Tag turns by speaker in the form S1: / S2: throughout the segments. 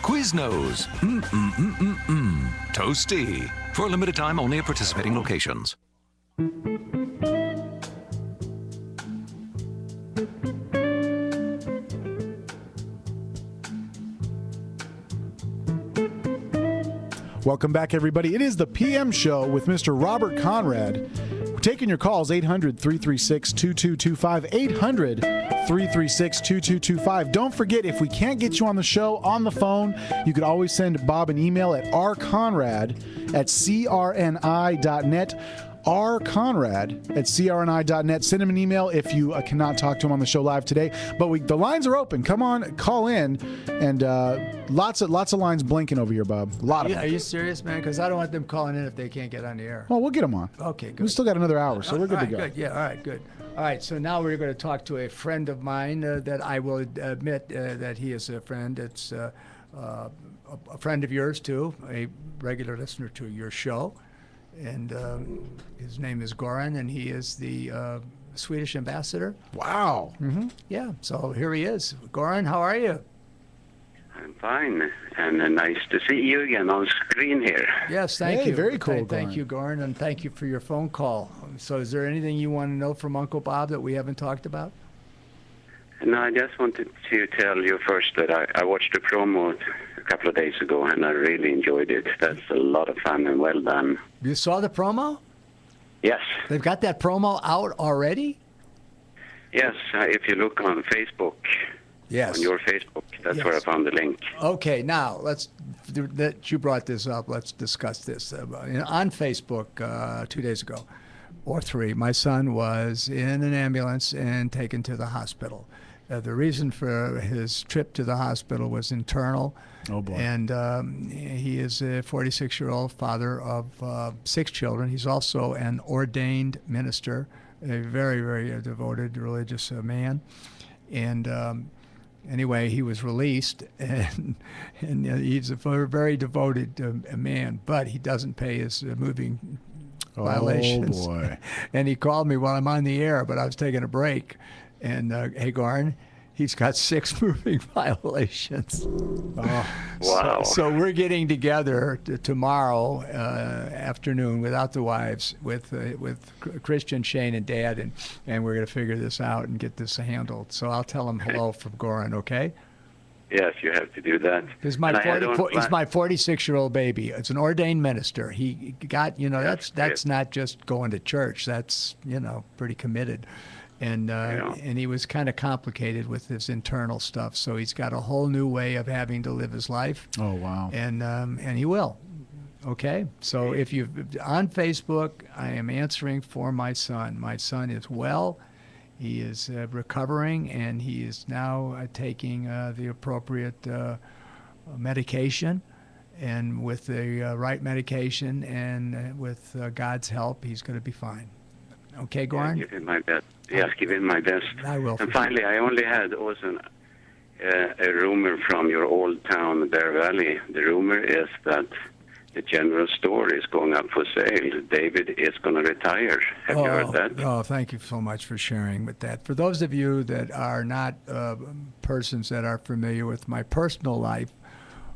S1: Quiznos. Toasty. For a limited time only at participating locations.
S2: Welcome back, everybody. It is the PM Show with Mr. Robert Conrad. We're taking your calls, 800-336-2225, 800-336-2225. Don't forget, if we can't get you on the show on the phone, you could always send Bob an email at rconrad@crni.net. rconrad@crni.net. Send him an email if you cannot talk to him on the show live today. But the lines are open. Come on, call in, and lots of lines blinking over here, Bob. A lot of them.
S3: Are you serious, man? Because I don't want them calling in if they can't get on the air.
S2: Well, we'll get them on.
S3: Okay, good.
S2: We still got another hour, so we're good to go.
S3: Good. Yeah, all right, good. All right, so now we're going to talk to a friend of mine that I will admit that he is a friend. It's a friend of yours, too, a regular listener to your show. And his name is Goran, and he is the Swedish ambassador.
S2: Wow.
S3: Mm-hmm. Yeah, so here he is. Goran, how are you?
S4: I'm fine, and nice to see you again on screen here.
S3: Yes, thank you.
S2: Very cool,
S3: Thank you, Goran, and thank you for your phone call. So is there anything you want to know from Uncle Bob that we haven't talked about?
S4: No, I just wanted to tell you first that I watched the promo a couple of days ago, and I really enjoyed it. That's a lot of fun and well done.
S3: You saw the promo?
S4: Yes.
S3: They've got that promo out already?
S4: Yes, if you look on Facebook,
S3: yes,
S4: on your Facebook, that's
S3: yes,
S4: where I found the link.
S3: Okay, now that you brought this up, let's discuss this. On Facebook 2 days ago, or 3, my son was in an ambulance and taken to the hospital. The reason for his trip to the hospital was internal.
S2: Oh, boy.
S3: And he is a 46-year-old father of 6 children. He's also an ordained minister, a very, very devoted religious man. And anyway, he was released, and he's a very devoted man, but he doesn't pay his moving violations.
S2: Oh, boy.
S3: And he called me while I'm on the air, but I was taking a break. And, hey, Goran, he's got 6 moving violations.
S2: Oh.
S4: Wow.
S3: So we're getting together tomorrow afternoon without the wives with Christian, Shane, and Dad, and we're going to figure this out and get this handled. So I'll tell him hello from Goran, okay?
S4: Yes, you have to do that.
S3: He's my 46-year-old baby. It's an ordained minister. He got, that's not just going to church. That's, pretty committed. And he was kind of complicated with his internal stuff. So he's got a whole new way of having to live his life.
S2: Oh, wow.
S3: And he will. Okay? So if you on Facebook, I am answering for my son. My son is well. He is recovering, and he is now taking the appropriate medication. And with the right medication and with God's help, he's going to be fine. Okay, Goran?
S4: Yeah, give him my best. Yes, give him my best.
S3: I will.
S4: And finally, I only had also a rumor from your old town, Bear Valley. The rumor is that the general store is going up for sale. David is going to retire. Have you heard that?
S3: Oh, thank you so much for sharing with that. For those of you that are not persons that are familiar with my personal life,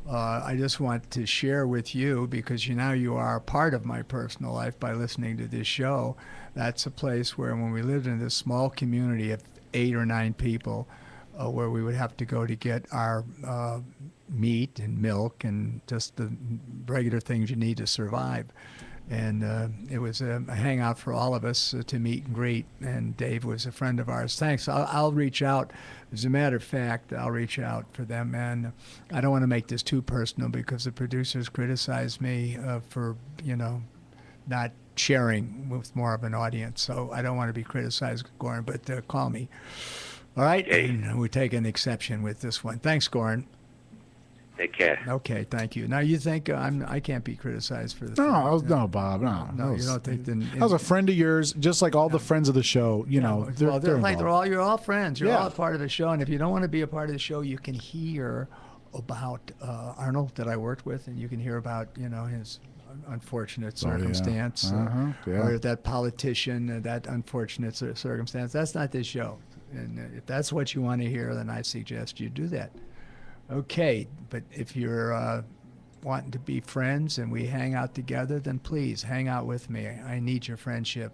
S3: I just want to share with you, because you are a part of my personal life by listening to this show. That's a place where when we lived in this small community of 8 or 9 people, where we would have to go to get our meat and milk and just the regular things you need to survive. And it was a hangout for all of us to meet and greet. And Dave was a friend of ours. Thanks. I'll reach out. As a matter of fact, I'll reach out for them. And I don't want to make this too personal, because the producers criticize me for, not sharing with more of an audience. So I don't want to be criticized, Goran, but call me. All right?
S4: Okay.
S3: And we're taking exception with this one. Thanks, Goran.
S4: Take care.
S3: Okay, thank you. Now, you think I can't be criticized for this?
S2: No, Bob, no.
S3: No, you don't think that?
S2: I was a friend of yours, just like all the friends of the show. You're
S3: all friends. You're
S2: Yeah.
S3: all a part of the show, and if you don't want to be a part of the show, you can hear about Arnold that I worked with, and you can hear about his unfortunate circumstance, or that politician, that unfortunate circumstance. That's not this show, and if that's what you want to hear, then I suggest you do that. Okay, but if you're wanting to be friends and we hang out together, then please hang out with me. I need your friendship,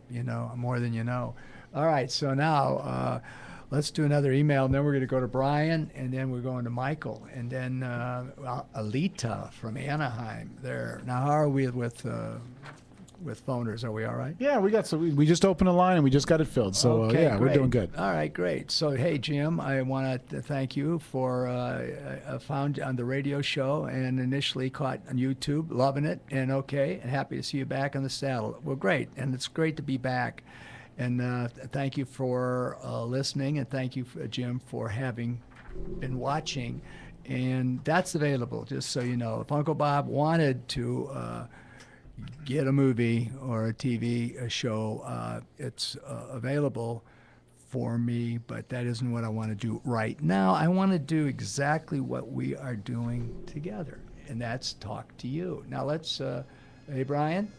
S3: more than you know. All right, so now let's do another email, and then we're going to go to Brian, and then we're going to Michael, and then Alita from Anaheim there. Now, how are we with phoners? Are we all right?
S2: Yeah, we just opened a line and we just got it filled. So
S3: Okay,
S2: yeah, we're
S3: great.
S2: doing good.
S3: All right, great. So hey, Jim, I want to thank you for found on the radio show and initially caught on YouTube, loving it, and happy to see you back on the saddle. Well, great, and it's great to be back. And thank you for listening, and thank you, Jim, for having been watching. And that's available, just so you know. If Uncle Bob wanted to get a movie or a TV show, it's available for me, but that isn't what I want to do right now. I want to do exactly what we are doing together, and that's talk to you. Now let's, hey, Brian?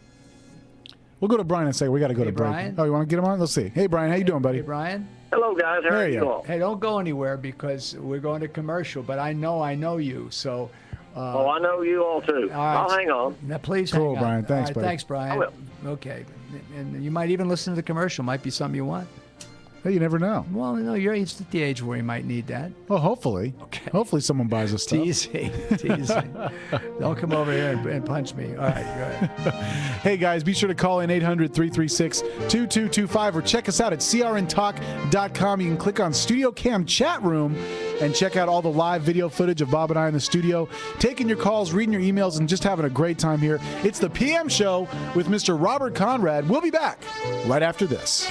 S2: We'll go to Brian and say we got to go to break.
S3: Brian?
S2: Oh, you want to get him on? Let's see. Hey, Brian, how you doing, buddy?
S3: Hey, Brian?
S5: Hello, guys. How
S2: There
S5: are
S2: you
S5: you
S2: go.
S5: all?
S3: Hey, don't go anywhere because we're going to commercial, but I know you, so...
S5: Oh, I know you all too.
S3: All right.
S5: I'll hang on.
S3: Now, please
S2: Cool,
S3: hang on.
S2: Brian. Thanks,
S3: All right,
S2: buddy.
S3: Thanks, Brian.
S5: I will.
S3: Okay. And you might even listen to the commercial. Might be something you want.
S2: Hey, you never know.
S3: Well, no, you're it's at the age where you might need that.
S2: Well, hopefully.
S3: Okay.
S2: Hopefully someone buys us stuff.
S3: Teasing. Don't come over here and punch me. All right, go ahead.
S2: Hey, guys, be sure to call in 800-336-2225 or check us out at crntalk.com. You can click on Studio Cam Chat Room and check out all the live video footage of Bob and I in the studio, taking your calls, reading your emails, and just having a great time here. It's the PM Show with Mr. Robert Conrad. We'll be back right after this.